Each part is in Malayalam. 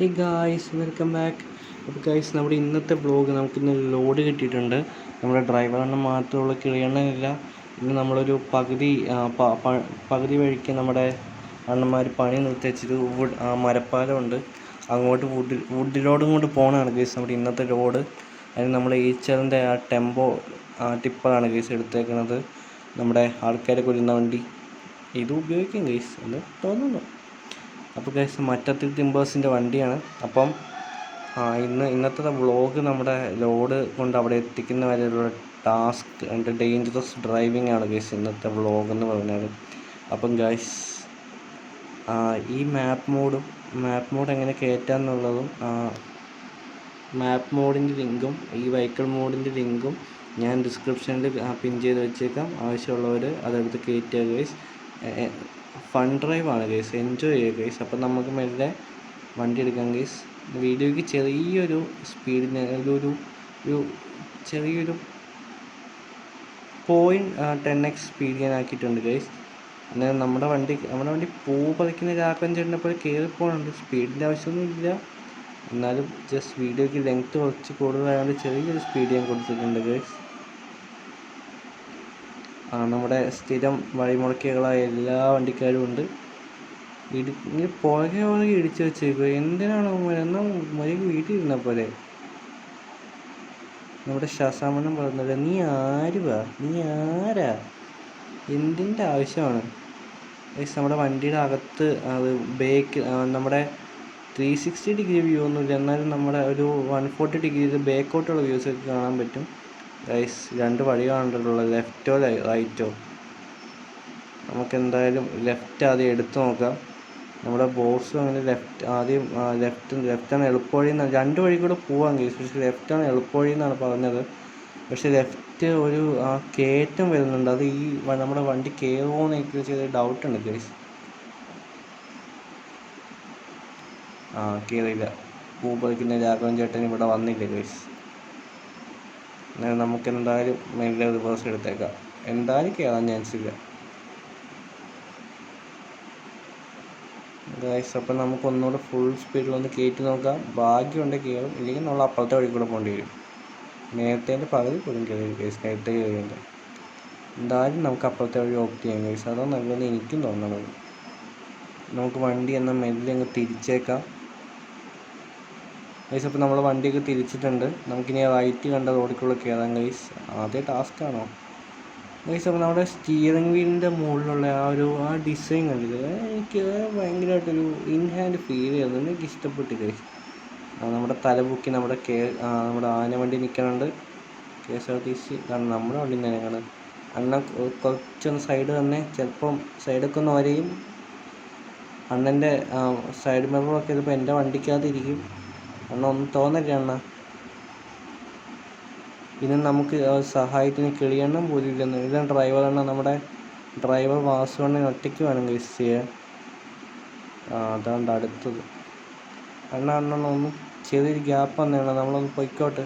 Hey guys, welcome back. അപ്പോൾ ഗായ്സ്, നമ്മുടെ ഇന്നത്തെ വ്ളോഗ് നമുക്കിന്ന് ലോഡ് കിട്ടിയിട്ടുണ്ട്. നമ്മുടെ ഡ്രൈവറിന് മാത്രമുള്ള കിളിയണ്ണനില്ല. ഇന്ന് നമ്മളൊരു പകുതി വഴിക്ക് നമ്മുടെ അണ്ണന്മാർ പണി നിർത്തിവെച്ചൊരു മരപ്പാലമുണ്ട്. അങ്ങോട്ട് വുഡിലോടും കൊണ്ട് പോകണമാണ് ഗൈസ് നമ്മുടെ ഇന്നത്തെ ലോഡ്. അതിന് നമ്മൾ ഈച്ചറിൻ്റെ ആ ടെമ്പോ ടിപ്പറാണ് ഗൈസ് എടുത്തേക്കുന്നത്. നമ്മുടെ ആൾക്കാരെ കൊല്ലുന്ന വണ്ടി ഇത് ഉപയോഗിക്കും ഗൈസ് എന്ന് തോന്നുന്നു. അപ്പോൾ ഗൈസ്, മറ്റത്തിൽ ടിമ്പേഴ്സിൻ്റെ വണ്ടിയാണ്. അപ്പം ഇന്നത്തെ വ്ളോഗ് നമ്മുടെ ലോഡ് കൊണ്ട് അവിടെ എത്തിക്കുന്ന വരെയുള്ള ടാസ്ക് എൻ്റെ ഡേഞ്ചറസ് ഡ്രൈവിംഗ് ആണ് ഗൈസ് ഇന്നത്തെ വ്ളോഗ് എന്ന് പറഞ്ഞാൽ. അപ്പം ഗൈസ്, ഈ മാപ്പ് മോഡ് എങ്ങനെ കയറ്റാമെന്നുള്ളതും മാപ്പ് മോഡിൻ്റെ ലിങ്കും ഈ വെഹിക്കിൾ മോഡിൻ്റെ ലിങ്കും ഞാൻ ഡിസ്ക്രിപ്ഷനിൽ പിൻ ചെയ്ത് വെച്ചേക്കാം. ആവശ്യമുള്ളവർ അതെടുത്ത് കയറ്റുക ഗൈസ്. ഫൺ ഡ്രൈവാണ് ഗൈസ്, എൻജോയ് ചെയ്യുക ഗൈസ്. അപ്പം നമുക്ക് മെല്ലെ വണ്ടി എടുക്കാം ഗൈസ്. വീഡിയോയ്ക്ക് ചെറിയൊരു സ്പീഡിന് ചെറിയൊരു 0.10x സ്പീഡ് ഞാൻ ആക്കിയിട്ടുണ്ട് ഗൈസ്. എന്നാൽ നമ്മുടെ വണ്ടി പൂ പറിക്കുന്ന രാഘവൻ ചേട്ടനെ പോലെ കയറിപ്പോകുന്നുണ്ട്. സ്പീഡിൻ്റെ ആവശ്യമൊന്നും ഇല്ല, എന്നാലും ജസ്റ്റ് വീഡിയോയ്ക്ക് ലെങ്ത്ത് കുറച്ച് കൂടുതലായതുകൊണ്ട് ചെറിയൊരു സ്പീഡ് ഞാൻ കൊടുത്തിട്ടുണ്ട് ഗൈസ്. നമ്മുടെ സ്ഥിരം വഴിമുടക്കികളായ എല്ലാ വണ്ടിക്കാരും ഉണ്ട്. ഇങ്ങനെ പുറകെ ഇടിച്ചു വെച്ചേക്കുക. എന്തിനാണ് എന്നാൽ മര്യാദയ്ക്ക് വീട്ടിൽ ഇരുന്നാൽ പോലെ. നമ്മുടെ ശസാമനം പറഞ്ഞത്, നീ ആരാ, എന്തിൻ്റെ ആവശ്യമാണ് ഗൈസ്? നമ്മുടെ വണ്ടിയുടെ അകത്ത് അത് നമ്മുടെ 360 ഡിഗ്രി വ്യൂ ഒന്നുമില്ല, എന്നാലും നമ്മുടെ ഒരു 140 ഡിഗ്രിയിൽ ബാക്കോട്ടുള്ള വ്യൂസൊക്കെ കാണാൻ പറ്റും ഗൈസ്. രണ്ട് വഴിയാണുള്ളത്, ലെഫ്റ്റോ റൈറ്റോ. നമുക്കെന്തായാലും ലെഫ്റ്റ് ആദ്യം എടുത്തു നോക്കാം. നമ്മുടെ ബോസ് അങ്ങനെ ലെഫ്റ്റാണ് എളുപ്പവഴി എന്നാണ്. രണ്ട് വഴി കൂടെ പോവാം ഗൈസ്, പക്ഷേ ലെഫ്റ്റാണ് എളുപ്പവഴി എന്നാണ് പറഞ്ഞത്. പക്ഷേ ലെഫ്റ്റ് ഒരു കയറ്റം വരുന്നുണ്ട്. അത് ഈ നമ്മുടെ വണ്ടി കയറുമോ എന്ന് എനിക്ക് ചെറിയ ഡൗട്ടുണ്ട് ഗൈസ്. കയറിയില്ല. പൂ പറിക്കുന്ന രാഘവൻ ചേട്ടൻ ഇവിടെ വന്നില്ല ഗൈസ്. നമുക്കെന്തായാലും മെല്ലെ റിവേഴ്സ് എടുത്തേക്കാം. എന്തായാലും കയറാൻ ചാൻസ് ഇല്ല ഗൈസ്. അപ്പം നമുക്ക് ഒന്നുകൂടെ ഫുൾ സ്പീഡിലൊന്ന് കയറ്റി നോക്കാം. ഭാഗ്യമുണ്ടെങ്കിൽ കയറും, ഇല്ലെങ്കിൽ നമ്മൾ അപ്പുറത്തെ വഴി കൂടെ പോകേണ്ടി വരും. നേരത്തെ പകുതി പോലും കയറി ഗൈസ്, നേരത്തെ കയറിയുണ്ട്. എന്തായാലും നമുക്ക് അപ്പുറത്തെ വഴി ഓപ്റ്റ് ചെയ്യാം ഗൈസ്, അതോ നല്ലതെന്ന് എനിക്കും തോന്നണത്. നമുക്ക് വണ്ടി എന്നാൽ മെല്ലെ അങ്ങ് തിരിച്ചേക്കാം ഗൈസ്. അപ്പോൾ നമ്മൾ വണ്ടിയൊക്കെ തിരിച്ചിട്ടുണ്ട്. നമുക്കിനി റൈറ്റ് കണ്ട റോഡിക്കുള്ള കയറാം ഗൈസ്. ആദ്യ ടാസ്ക്കാണോ ഗൈസ്? അപ്പോൾ നമ്മുടെ സ്റ്റിയറിംഗ് വീലിൻ്റെ മുകളിലുള്ള ആ ഡിസൈൻ കണ്ടില്ല, എനിക്ക് ഭയങ്കരമായിട്ടൊരു ഇൻ ഹാൻഡ് ഫീൽ ചെയ്യുന്നു. എനിക്ക് ഇഷ്ടപ്പെട്ടു ഗൈസ്. നമ്മുടെ തലപൊക്കി നമ്മുടെ ആന വണ്ടി നിൽക്കുന്നുണ്ട്. KSRTC കാരണം നമ്മുടെ വണ്ടി നിലങ്ങാണ്. അണ്ണൻ കുറച്ചൊന്ന് സൈഡ് തന്നെ, ചിലപ്പം സൈഡൊക്കെ ഒന്ന് വരെയും. അണ്ണൻ്റെ സൈഡ് മിററൊക്കെ ഇതിപ്പോൾ എൻ്റെ വണ്ടിക്കകത്തിരിക്കും. അണ്ണ ഒന്നും തോന്നല്ലേ അണ്ണ? ഇന്ന് നമുക്ക് സഹായത്തിന് കിളിയണ്ണം പോലും ഇല്ലെന്ന്. ഇതാണ് ഡ്രൈവറാണ്, നമ്മുടെ ഡ്രൈവർ വാസുവണ്ണൻ ഒറ്റയ്ക്ക് വേണം ഗൈസ് ചെയ്യാൻ. അതാണ്ട് അടുത്തത്. അണ്ണ ഒന്ന് ചെറിയൊരു ഗ്യാപ്പ് വന്നതാണ്, നമ്മളൊന്ന് പൊയ്ക്കോട്ടെ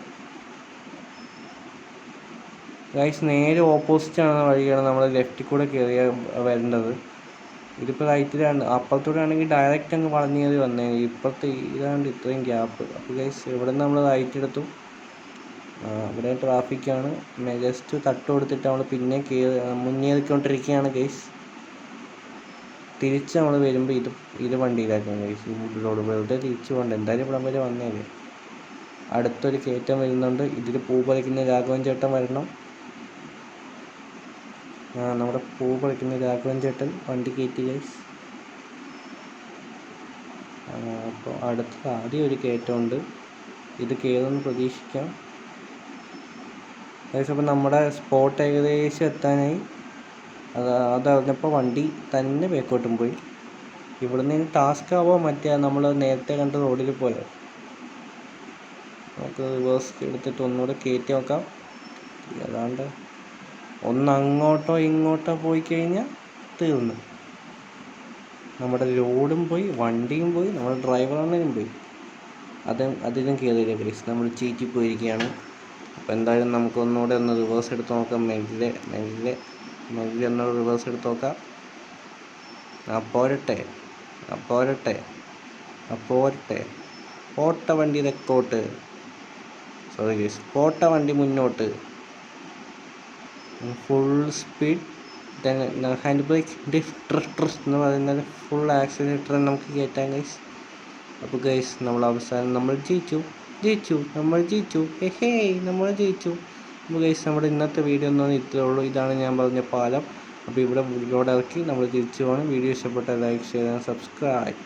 ഗൈസ്. നേരെ ഓപ്പോസിറ്റാണ് വഴിയാണ് നമ്മൾ ലെഫ്റ്റിൽ കൂടെ കയറിയ വരേണ്ടത്. ഇതിപ്പോൾ റൈറ്റിലാണ്. അപ്പുറത്തൂടെ ആണെങ്കിൽ ഡയറക്റ്റ് അങ്ങ് വളഞ്ഞു കയറി വന്നേ. ഇപ്പോഴത്തെ ഇതാണ്ട് ഇത്രയും ഗ്യാപ്പ്. അപ്പോൾ ഗൈസ്, ഇവിടെ നിന്ന് നമ്മൾ റൈറ്റ് എടുത്തു. ഇവിടെ ട്രാഫിക്കാണ്. ജസ്റ്റ് തട്ട് കൊടുത്തിട്ട് നമ്മൾ പിന്നെ മുന്നേറിക്കൊണ്ടിരിക്കുകയാണ് ഗൈസ്. തിരിച്ച് നമ്മൾ വരുമ്പോൾ ഇത് വണ്ടിയിലാക്കണം ഗൈസ്. ഈ വുഡിലോട് വെറുതെ തിരിച്ചു പോകണ്ട, എന്തായാലും ഇവിടെ വരെ വന്നേലേ. അടുത്തൊരു കയറ്റം വരുന്നുണ്ട്. ഇതിൽ പൂ പറിക്കുന്ന രാഘവൻ ചേട്ടൻ വരണം. നമ്മുടെ പൂ പറിക്കുന്ന രാഘവൻ ചേട്ടൻ വണ്ടി കയറ്റി ഗൈസ്. അപ്പോൾ അടുത്തത് ആദ്യം ഒരു കയറ്റമുണ്ട്, ഇത് കയറുമെന്ന് പ്രതീക്ഷിക്കാം ഗൈസ്. അപ്പോൾ നമ്മുടെ സ്പോട്ട് ഏകദേശം എത്താനായി. അതറിഞ്ഞപ്പോൾ വണ്ടി തന്നെ ബാക്കോട്ടും പോയി. ഇവിടുന്ന് ഇനി ടാസ്ക് ആവോ മറ്റേ നമ്മൾ നേരത്തെ കണ്ട റോഡിൽ പോലെ. നമുക്ക് റിവേഴ്സ് എടുത്തിട്ട് ഒന്നുകൂടെ കയറ്റി നോക്കാം. അതാണ്ട് ഒന്ന് അങ്ങോട്ടോ ഇങ്ങോട്ടോ പോയി കഴിഞ്ഞാൽ തീർന്നു. നമ്മുടെ ലോഡും പോയി, വണ്ടിയും പോയി, നമ്മുടെ ഡ്രൈവറാണെങ്കിലും പോയി. അതിലും കയറിയില്ല ഗൈസ്, നമ്മൾ ചീറ്റി പോയിരിക്കുകയാണ്. അപ്പോൾ എന്തായാലും നമുക്കൊന്നുകൂടെ ഒന്ന് റിവേഴ്സ് എടുത്ത് നോക്കാം. മെല്ലെ ഒന്ന് റിവേഴ്സ് എടുത്ത് നോക്കാം. പോരട്ടെ പോട്ട വണ്ടി തെക്കോട്ട്, സോറി ഗൈസ്, പോട്ട വണ്ടി മുന്നോട്ട്, ഫുൾ സ്പീഡ്, ഹാൻഡ് ബ്രേക്ക്, ഡിഫ് ട്രിഫ് എന്ന് പറയുന്നത് ഫുൾ ആക്സിലേറ്റർ നമുക്ക് കയറ്റാം ഗൈസ്. അപ്പോൾ ഗൈസ് അവസാനം നമ്മൾ ജയിച്ചു, നമ്മൾ ജയിച്ചു. അപ്പോൾ ഗൈസ് നമ്മുടെ ഇന്നത്തെ വീഡിയോ ഒന്നും ഇത്രേ ഉള്ളൂ. ഇതാണ് ഞാൻ പറഞ്ഞ പാലം. അപ്പോൾ ഇവിടെ ലോഡ് ഇറക്കി നമ്മൾ തിരിച്ചു പോകണം. വീഡിയോ ഇഷ്ടപ്പെട്ടാൽ ലൈക്ക്, ഷെയർ, സബ്സ്ക്രൈബ്.